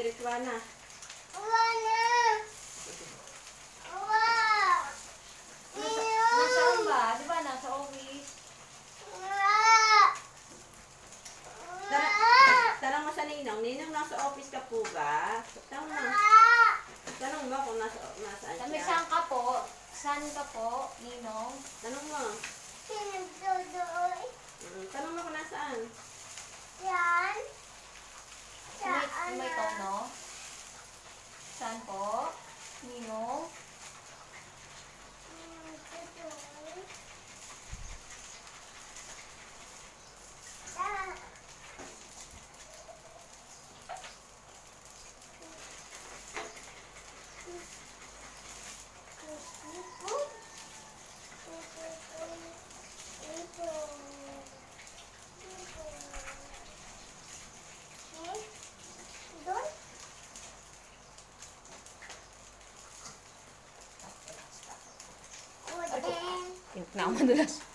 Rituana. Nasaan ba? Di ba nasa office? Tanong mo sa Ninong. Ninong, nasa office ka po ba? Tanong mo. Tanong mo kung nasaan Sabi, siya. saan ka po? Saan ka po, Ninong? Tanong mo. Tanong mo kung nasaan. May tono? Saan po? Ninong? Yung na ako madulas.